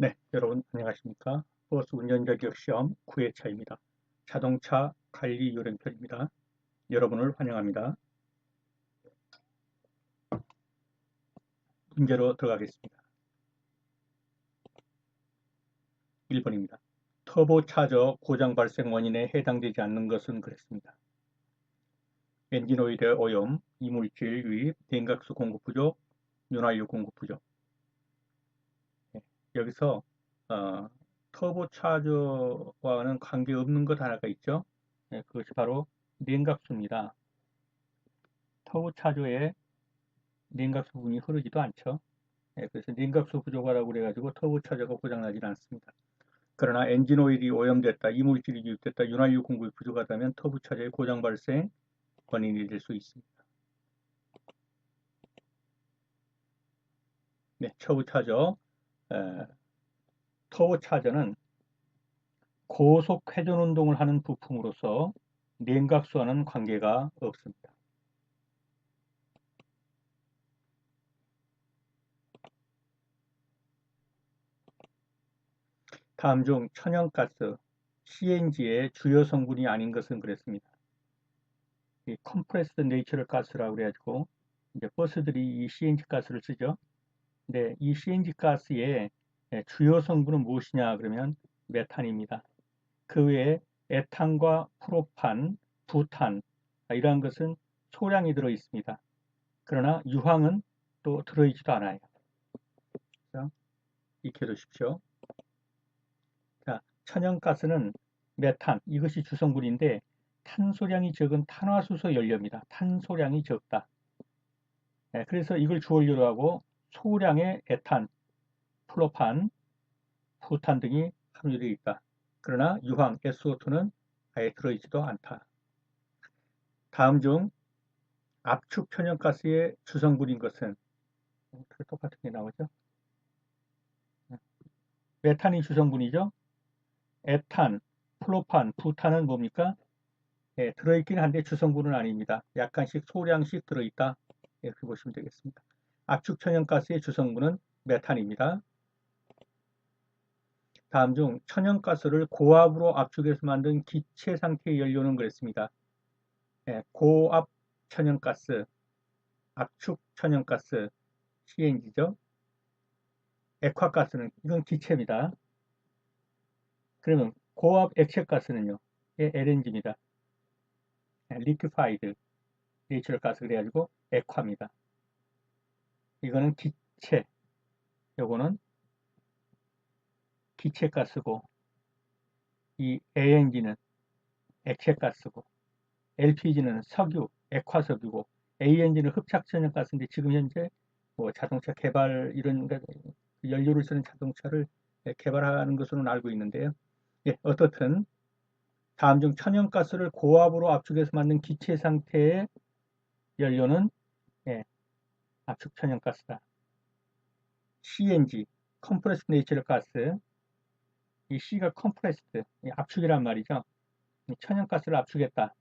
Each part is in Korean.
네, 여러분 안녕하십니까? 버스 운전 자격 시험 9회차입니다. 자동차 관리 요령편입니다. 여러분을 환영합니다. 문제로 들어가겠습니다. 1번입니다. 터보차저 고장 발생 원인에 해당되지 않는 것은 그랬습니다. 엔진오일의 오염, 이물질 유입, 냉각수 공급 부족, 윤활유 공급 부족. 여기서 터보차저와는 관계없는 것 하나가 있죠. 그것이 바로 냉각수입니다. 터보차저에 냉각수 부분이 흐르지도 않죠. 그래서 냉각수 부족하다고 그래가지고 터보차저가 고장나지는 않습니다. 그러나 엔진 오일이 오염됐다, 이물질이 유입됐다, 윤활유 공급이 부족하다면 터보차저의 고장 발생 원인이 될 수 있습니다. 네, 터보차저는 고속 회전 운동을 하는 부품으로서 냉각수와는 관계가 없습니다. 다음 중 천연가스, CNG의 주요 성분이 아닌 것은 그랬습니다. 이 컴프레스드 내추럴 가스라고 그래가지고 이제 버스들이 이 CNG 가스를 쓰죠. 근데 이 CNG 가스의 주요 성분은 무엇이냐 그러면 메탄입니다. 그 외에 에탄과 프로판, 부탄 이러한 것은 소량이 들어 있습니다. 그러나 유황은 또 들어있지도 않아요. 익혀두십시오. 자, 천연가스는 메탄 이것이 주성분인데 탄소량이 적은 탄화수소 연료입니다. 탄소량이 적다. 그래서 이걸 주원료로 하고 소량의 에탄, 프로판, 부탄 등이 함유되어 있다. 그러나 유황, SO2는 아예 들어있지도 않다. 다음 중 압축 천연가스의 주성분인 것은 똑같은 게 나오죠. 메탄이 주성분이죠. 에탄, 프로판, 부탄은 뭡니까? 들어있긴 한데 주성분은 아닙니다. 약간씩 소량씩 들어있다. 이렇게 보시면 되겠습니다. 압축 천연가스의 주성분은 메탄입니다. 다음 중 천연가스를 고압으로 압축해서 만든 기체 상태의 연료는 그랬습니다. 고압 천연가스, 압축 천연가스, CNG죠. 액화가스는 이건 기체입니다. 그러면 고압 액체가스는요. LNG입니다. 리퀴파이드 내추럴 가스 그래가지고 액화입니다. 이거는 기체, 요거는 기체가스고 이 ANG는 액체가스고 LPG는 석유, 액화석유고 ANG는 흡착천연가스인데 지금 현재 뭐 자동차 개발 이런 연료를 쓰는 자동차를 개발하는 것으로는 알고 있는데요. 어떻든 다음 중 천연가스를 고압으로 압축해서 만든 기체 상태의 연료는 압축 천연가스다. CNG, 컴프레스드 내추럴 가스. 이 C가 컴프레스드, 압축이란 말이죠. 천연가스를 압축했다.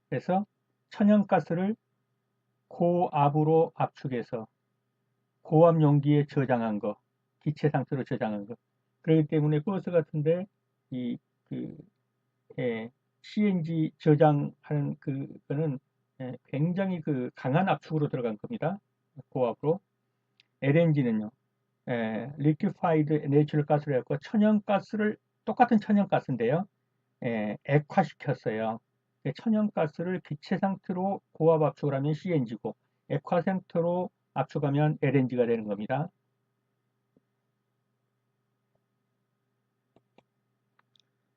그래서 천연가스를 고압으로 압축해서 고압 용기에 저장한 거, 기체 상태로 저장한 거. 그렇기 때문에 버스 같은데 이 그 CNG 저장하는 그거는 굉장히 그 강한 압축으로 들어간 겁니다. 고압으로. LNG는요. 리퀴파이드 내추럴 가스를 했고 천연가스를 똑같은 천연가스인데요. 액화시켰어요. 천연가스를 기체 상태로 고압 압축을 하면 CNG고 액화 상태로 압축하면 LNG가 되는 겁니다.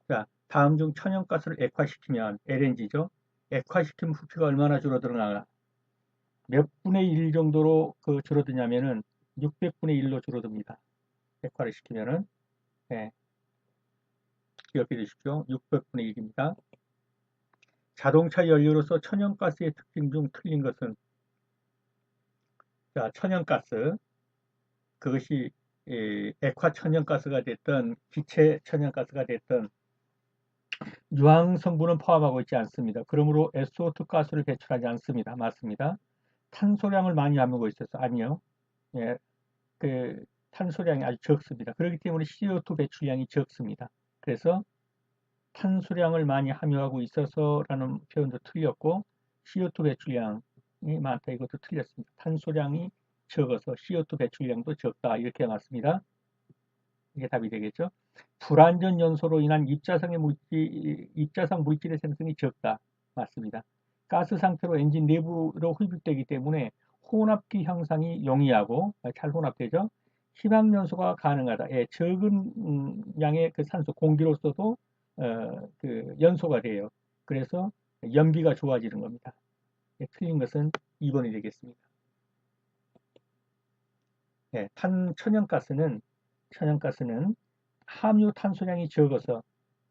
자, 다음 중 천연가스를 액화시키면 LNG죠. 액화시키면 부피가 얼마나 줄어들어나 몇 분의 1 정도로 줄어드냐면은 600분의 1로 줄어듭니다. 액화를 시키면은 기억해 두십시오. 600분의 1입니다. 자동차 연료로서 천연가스의 특징 중 틀린 것은 자, 천연가스 그것이 액화 천연가스가 됐던 기체 천연가스가 됐던 유황 성분은 포함하고 있지 않습니다. 그러므로 SO2 가스를 배출하지 않습니다. 맞습니다. 탄소량을 많이 함유하고 있어서 아니요. 예, 탄소량이 아주 적습니다. 그렇기 때문에 CO2 배출량이 적습니다. 그래서 탄소량을 많이 함유하고 있어서라는 표현도 틀렸고 CO2 배출량이 많다 이것도 틀렸습니다. 탄소량이 적어서 CO2 배출량도 적다 이렇게 나왔습니다. 이게 답이 되겠죠. 불완전 연소로 인한 입자상 물질의 생성이 적다. 맞습니다. 가스 상태로 엔진 내부로 흡입되기 때문에 혼합기 형상이 용이하고 잘 혼합되죠. 희망연소가 가능하다. 예, 적은 양의 그 산소 공기로서도 그 연소가 돼요. 그래서 연비가 좋아지는 겁니다. 예, 틀린 것은 2번이 되겠습니다. 예, 천연가스는 함유 탄소량이 적어서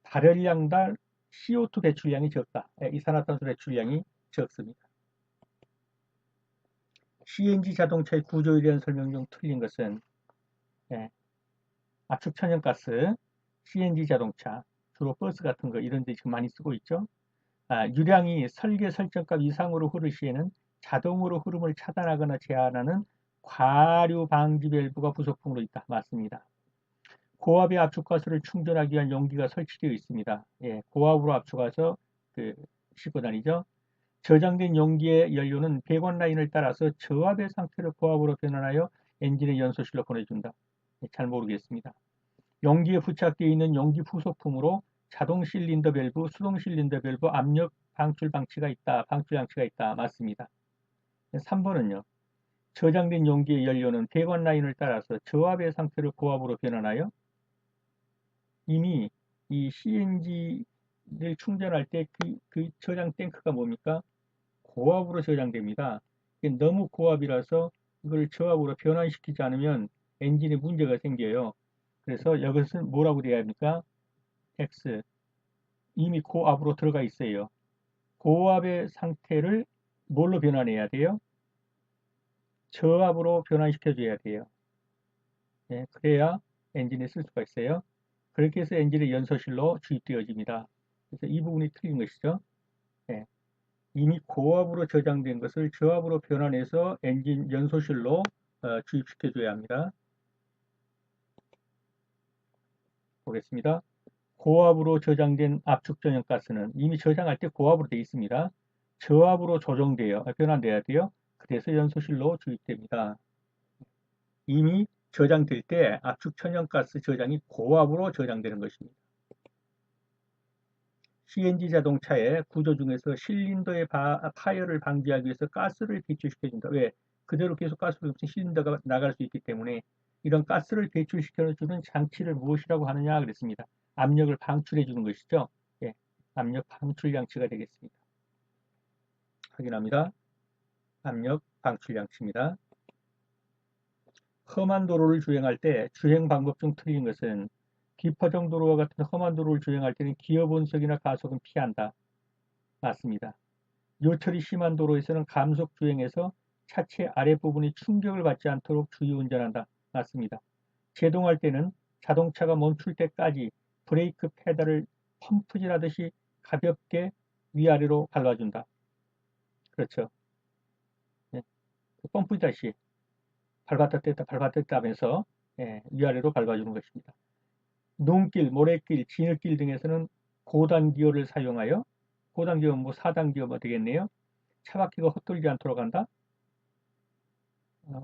발열량당 CO2 배출량이 적다. 예, 이산화탄소 배출량이 적습니다. CNG 자동차의 구조에 대한 설명 중 틀린 것은 예, 압축 천연가스, CNG 자동차, 주로 버스 같은 거 이런 데 지금 많이 쓰고 있죠. 유량이 설계 설정값 이상으로 흐를 시에는 자동으로 흐름을 차단하거나 제한하는 과류 방지 밸브가 부속품으로 있다. 맞습니다. 고압의 압축가스를 충전하기 위한 용기가 설치되어 있습니다. 예, 고압으로 압축해서 싣고 다니죠. 저장된 용기의 연료는 배관 라인을 따라서 저압의 상태를 고압으로 변환하여 엔진의 연소실로 보내준다. 예, 잘 모르겠습니다. 용기에 부착되어 있는 용기 부속품으로 자동 실린더 밸브, 수동 실린더 밸브, 압력 방출 장치가 있다. 맞습니다. 3번은요. 저장된 용기의 연료는 배관 라인을 따라서 저압의 상태를 고압으로 변환하여 이미 이 CNG를 충전할 때 그 저장 탱크가 뭡니까? 고압으로 저장됩니다. 너무 고압이라서 이걸 저압으로 변환시키지 않으면 엔진에 문제가 생겨요. 그래서 이것은 뭐라고 돼야 합니까? X. 이미 고압으로 들어가 있어요. 고압의 상태를 뭘로 변환해야 돼요? 저압으로 변환시켜줘야 돼요. 네, 그래야 엔진에 쓸 수가 있어요. 그렇게 해서 엔진의 연소실로 주입되어집니다. 그래서 이 부분이 틀린 것이죠. 네, 이미 고압으로 저장된 것을 저압으로 변환해서 엔진 연소실로 주입시켜줘야 합니다. 보겠습니다. 고압으로 저장된 압축전염가스는 이미 저장할 때 고압으로 되어 있습니다. 저압으로 변환돼야 돼요. 그래서 연소실로 주입됩니다. 이미 저장될 때 압축천연가스 저장이 고압으로 저장되는 것입니다. CNG 자동차의 구조 중에서 실린더의 파열을 방지하기 위해서 가스를 배출시켜준다. 왜? 그대로 계속 가스를 넣으면 실린더가 나갈 수 있기 때문에 이런 가스를 배출시켜주는 장치를 무엇이라고 하느냐 그랬습니다. 압력을 방출해 주는 것이죠. 예, 압력 방출 장치가 되겠습니다. 확인합니다. 압력 방출 장치입니다. 험한 도로를 주행할 때 주행 방법 중 틀린 것은 비파정 도로와 같은 험한 도로를 주행할 때는 기어 본석이나 가속은 피한다. 맞습니다. 요철이 심한 도로에서는 감속 주행에서 차체 아랫부분이 충격을 받지 않도록 주의 운전한다. 맞습니다. 제동할 때는 자동차가 멈출 때까지 브레이크 페달을 펌프질하듯이 가볍게 위아래로 밟아준다. 그렇죠. 네. 펌프질하듯이 밟았다 뗐다 하면서 위아래로 밟아주는 것입니다. 논길, 모래길, 진흙길 등에서는 고단 기어를 사용하여 고단 기어 4단 기어 되겠네요. 차바퀴가 헛돌지 않도록 한다.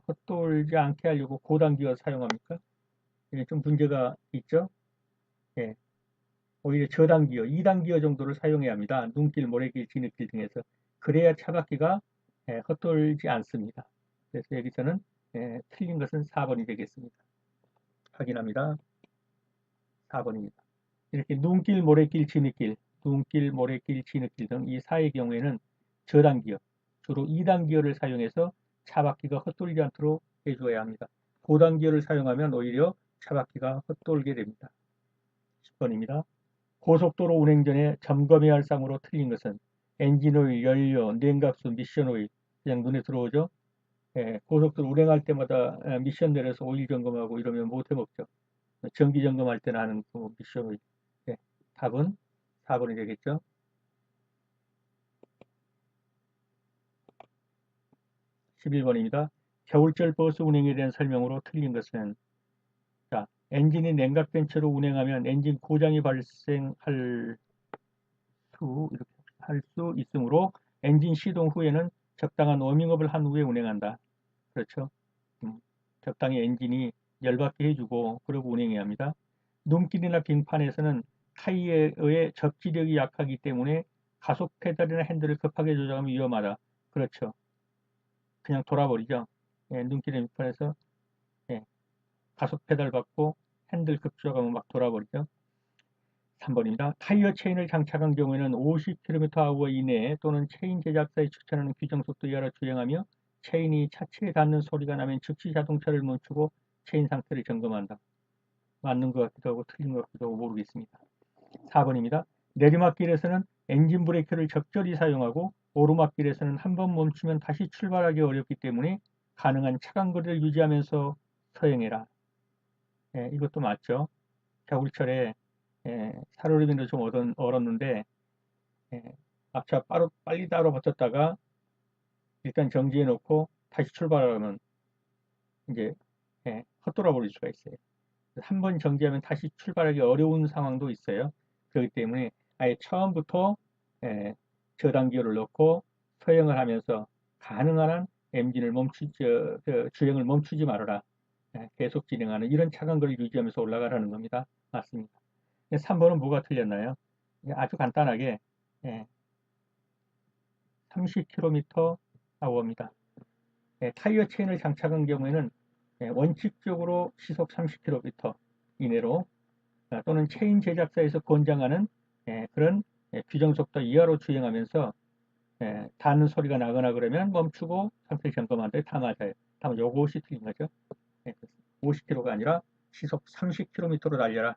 헛돌지 않게 하려고 고단 기어 사용합니까? 좀 문제가 있죠. 예, 오히려 저단 기어, 2단 기어 정도를 사용해야 합니다. 눈길, 모래길, 진흙길 등에서 그래야 차바퀴가 헛돌지 않습니다. 그래서 여기서는 틀린 것은 4번이 되겠습니다. 확인합니다. 4번입니다. 이렇게 눈길, 모래길, 진흙길, 눈길, 모래길, 진흙길 등 이 사의 경우에는 저단기어, 주로 2단기어를 사용해서 차바퀴가 헛돌지 않도록 해주어야 합니다. 고단기어를 사용하면 오히려 차바퀴가 헛돌게 됩니다. 10번입니다. 고속도로 운행 전에 점검해야 할 사항으로 틀린 것은 엔진오일, 연료, 냉각수, 미션오일 그냥 눈에 들어오죠. 고속도로 운행할 때마다 미션 내려서 오일 점검하고 이러면 못 해먹죠. 정기 점검할 때는 하는 그 미션오일. 답은 4번이 되겠죠. 11번입니다. 겨울철 버스 운행에 대한 설명으로 틀린 것은 엔진이 냉각된 채로 운행하면 엔진 고장이 발생할 이렇게 할 수 있으므로 엔진 시동 후에는 적당한 워밍업을 한 후에 운행한다. 그렇죠? 적당히 엔진이 열받게 해주고 그러고 운행해야 합니다. 눈길이나 빙판에서는 타이어의 접지력이 약하기 때문에 가속 페달이나 핸들을 급하게 조정하면 위험하다. 그렇죠. 그냥 돌아버리죠. 예, 눈길이나 빙판에서 예, 가속 페달 받고 핸들 급조하면 막 돌아버리죠. 3번입니다. 타이어 체인을 장착한 경우에는 50km/h 이내에 또는 체인 제작사에 추천하는 규정 속도 이하로 주행하며 체인이 차체에 닿는 소리가 나면 즉시 자동차를 멈추고 체인 상태를 점검한다. 맞는 것 같기도 하고 틀린 것 같기도 하고 모르겠습니다. 4번입니다. 내리막길에서는 엔진 브레이크를 적절히 사용하고 오르막길에서는 한 번 멈추면 다시 출발하기 어렵기 때문에 가능한 차간 거리를 유지하면서 서행해라. 예, 이것도 맞죠. 겨울철에 살얼음인도 좀 얼었는데 예, 앞차 빨리 따로 버텼다가 일단 정지해 놓고 다시 출발하면 이제 헛돌아 버릴 수가 있어요. 한 번 정지하면 다시 출발하기 어려운 상황도 있어요. 그렇기 때문에 아예 처음부터 예, 저단기어를 넣고 서행을 하면서 가능한 한 엔진을 주행을 멈추지 말아라. 계속 진행하는 이런 차간거리를 유지하면서 올라가라는 겁니다. 맞습니다. 3번은 뭐가 틀렸나요? 아주 간단하게 30km 아워입니다. 타이어 체인을 장착한 경우에는 원칙적으로 시속 30km 이내로 또는 체인 제작사에서 권장하는 그런 규정 속도 이하로 주행하면서 닿는 소리가 나거나 그러면 멈추고 상태 점검하는데 다 맞아요. 다만 요것이 틀린 거죠. 50km가 아니라 시속 30km로 달려라.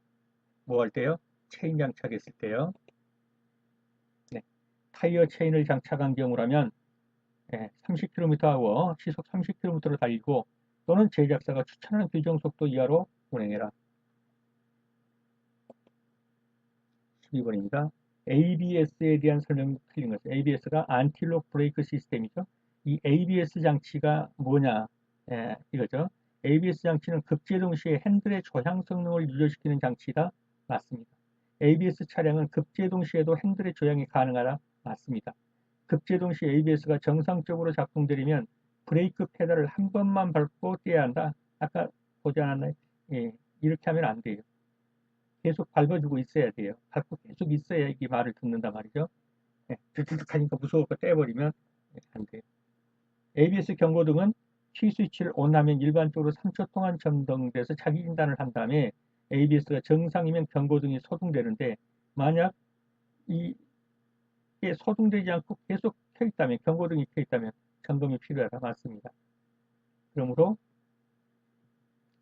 뭐 할 때요? 체인 장착했을 때요. 네. 타이어 체인을 장착한 경우라면 30km/h 시속 30km로 달리고 또는 제작사가 추천하는 규정 속도 이하로 운행해라. 12번입니다. ABS에 대한 설명이 틀린 거죠. ABS가 안티록 브레이크 시스템이죠. 이 ABS 장치가 뭐냐 이거죠. ABS 장치는 급제동 시에 핸들의 조향 성능을 유지시키는 장치다. 맞습니다. ABS 차량은 급제동 시에도 핸들의 조향이 가능하다. 맞습니다. 급제동 시 ABS가 정상적으로 작동되려면 브레이크 페달을 한 번만 밟고 떼야 한다. 아까 보지 않았나요? 예, 이렇게 하면 안 돼요. 계속 밟아주고 있어야 돼요. 밟고 계속 있어야 이게 말을 듣는단 말이죠. 예, 드득 하니까 무서워서 떼버리면 안 돼요. ABS 경고등은 키 스위치를 온하면 일반적으로 3초 동안 점등돼서 자기 진단을 한 다음에 ABS가 정상이면 경고등이 소등되는데 만약 이게 소등되지 않고 계속 켜 있다면 경고등이 켜 있다면 점검이 필요하다. 맞습니다. 그러므로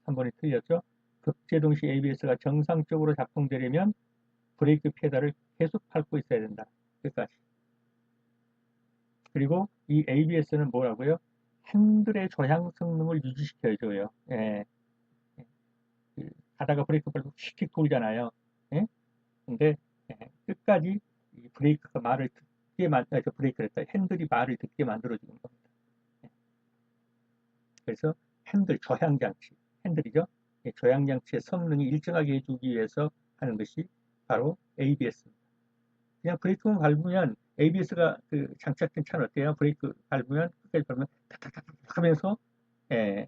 3번이 틀렸죠. 급제동 시 ABS가 정상적으로 작동되려면 브레이크 페달을 계속 밟고 있어야 된다. 끝까지. 그리고 이 ABS는 뭐라고요? 핸들의 조향 성능을 유지시켜줘요. 예. 가다가 브레이크 밟고 휙휙 돌잖아요. 예? 근데 끝까지 이 브레이크가 말을 듣게 브레이크를 했다. 핸들이 말을 듣게 만들어주는 겁니다. 그래서 핸들 조향 장치, 핸들이죠. 조향 장치의 성능이 일정하게 해주기 위해서 하는 것이 바로 ABS입니다. 그냥 브레이크만 밟으면 ABS가 그 장착된 차는 어때요? 브레이크 밟으면 끝까지 밟으면 탁탁탁탁 하면서 예,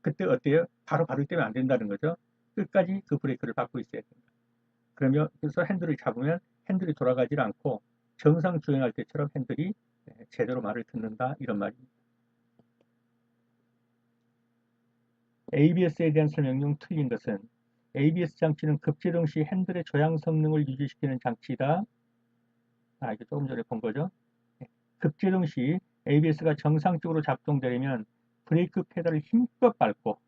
그때 어때요? 바로 밟을 때면 안 된다는 거죠. 끝까지 그 브레이크를 밟고 있어야 됩니다. 그러면 그래서 핸들을 잡으면 핸들이 돌아가지 않고 정상 주행할 때처럼 핸들이 제대로 말을 듣는다 이런 말입니다. ABS에 대한 설명 중 틀린 것은 ABS 장치는 급제동 시 핸들의 조향 성능을 유지시키는 장치이다. 이거 조금 전에 본 거죠. 급제동 시 ABS가 정상적으로 작동되려면 브레이크 페달을 힘껏 밟고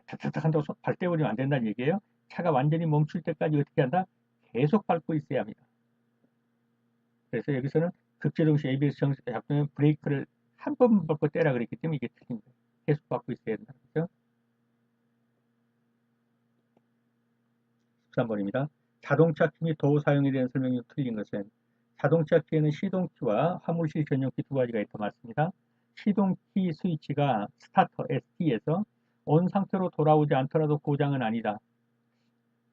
탁탁탁 한다고 밟대버리면 안 된다는 얘기예요. 차가 완전히 멈출 때까지 어떻게 한다? 계속 밟고 있어야 합니다. 그래서 여기서는 급제동 시 ABS 정상 작동하면 브레이크를 한 번 밟고 떼라 그랬기 때문에 이게 틀린 거예요. 계속 밟고 있어야 된다. 그죠? 13번입니다. 자동차 키 및 도어 사용에 대한 설명이 틀린 것은 자동차 키에는 시동키와 화물실 전용키 두 가지가 있다 맞습니다. 시동키 스위치가 스타터 ST에서 온 상태로 돌아오지 않더라도 고장은 아니다.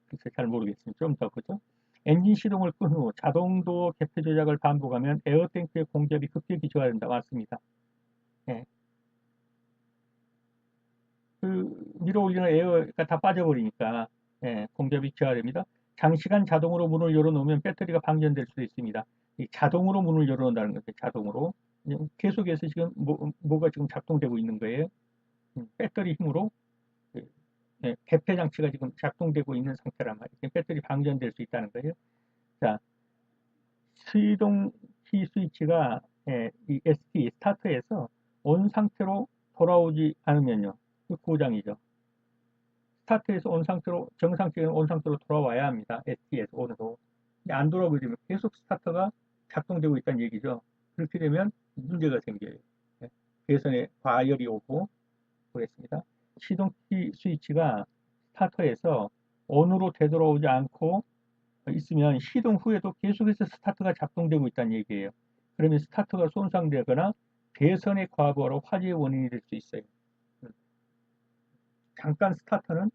글쎄 잘 모르겠습니다. 좀 더 그죠? 엔진 시동을 끈 후 자동도어 개폐 조작을 반복하면 에어탱크의 공기압이 급격히 저하된다. 맞습니다. 예. 그 밀어 올리는 에어가 다 빠져버리니까 예, 공기압이 저하됩니다. 장시간 자동으로 문을 열어놓으면 배터리가 방전될 수도 있습니다. 이 자동으로 문을 열어놓는다는 거죠. 자동으로. 계속해서 지금 뭐가 지금 작동되고 있는 거예요. 배터리 힘으로 그, 예, 개폐 장치가 지금 작동되고 있는 상태란 말이에요. 배터리 방전될 수 있다는 거예요. 자, 시동키 스위치가 예, 이 ST 스타트에서 온 상태로 돌아오지 않으면요. 고장이죠. 스타트에서 온 상태로 정상적인 온 상태로 돌아와야 합니다. ST에서 온으로. 안 돌아오게 되면 계속 스타터가 작동되고 있다는 얘기죠. 그렇게 되면 문제가 생겨요. 예, 배선에 과열이 오고 그랬습니다. 시동키 스위치가 스타터에서 온으로 되돌아오지 않고 있으면 시동 후에도 계속해서 스타트가 작동되고 있다는 얘기예요. 그러면 스타트가 손상되거나 배선의 과부하로 화재의 원인이 될 수 있어요. 잠깐 스타터는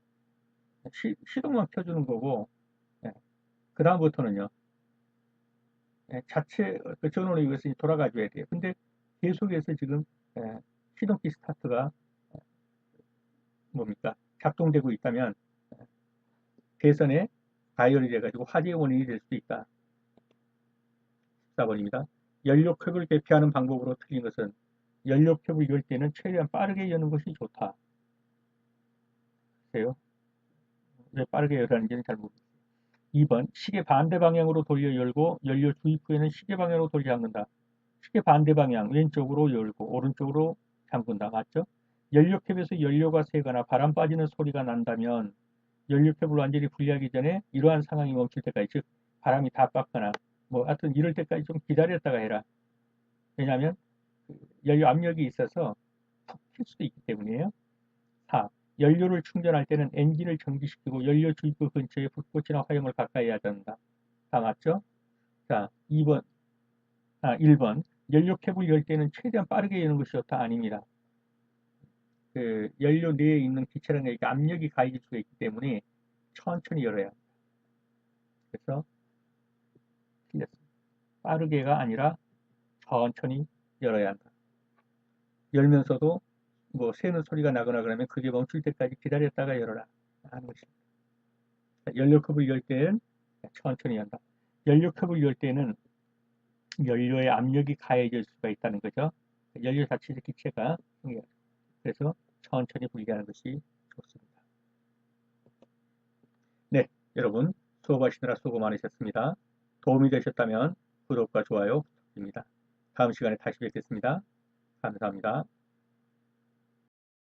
시동만 켜주는 거고, 예, 그 다음부터는요, 예, 자체 그 전원에 의해서 돌아가줘야 돼요. 근데 계속해서 지금 예, 시동키 스타트가 뭡니까 작동되고 있다면 배선에 가열이 돼가지고 화재의 원인이 될 수 있다. 14번입니다. 연료캡을 개폐하는 방법으로 틀린 것은 연료캡을 열 때는 최대한 빠르게 여는 것이 좋다. 그래요? 왜 빠르게 열라는지는 잘 모르겠어요. 2번 시계 반대 방향으로 돌려 열고 연료 주입 후에는 시계 방향으로 돌려 잠근다. 시계 반대 방향 왼쪽으로 열고 오른쪽으로 잠근다. 맞죠? 연료캡에서 연료가 새거나 바람 빠지는 소리가 난다면 연료캡을 완전히 분리하기 전에 이러한 상황이 멈출 때까지 즉 바람이 다 빠거나 뭐 하여튼 이럴 때까지 좀 기다렸다가 해라. 왜냐하면 연료 압력이 있어서 툭 튈 수도 있기 때문이에요. 4. 연료를 충전할 때는 엔진을 정지시키고 연료 주입구 근처에 불꽃이나 화염을 가까이 해야 된다. 다 맞죠? 자, 2번, 1번. 연료 캡을 열 때는 최대한 빠르게 여는 것이 좋다. 아닙니다. 그 연료 내에 있는 기체라는 게 압력이 가해질 수가 있기 때문에 천천히 열어야 합니다. 그래서 틀렸습니다. 빠르게가 아니라 천천히 열어야 한다. 열면서도 뭐 새는 소리가 나거나 그러면 그게 멈출 때까지 기다렸다가 열어라 하는 것입니다. 연료컵을 열 때는 천천히 한다. 연료컵을 열 때는 연료의 압력이 가해질 수가 있다는 거죠. 연료 자체의 기체가 그래서 천천히 분리하는 것이 좋습니다. 네, 여러분 수업하시느라 수고 많으셨습니다. 도움이 되셨다면 구독과 좋아요 부탁드립니다. 다음 시간에 다시 뵙겠습니다. 감사합니다.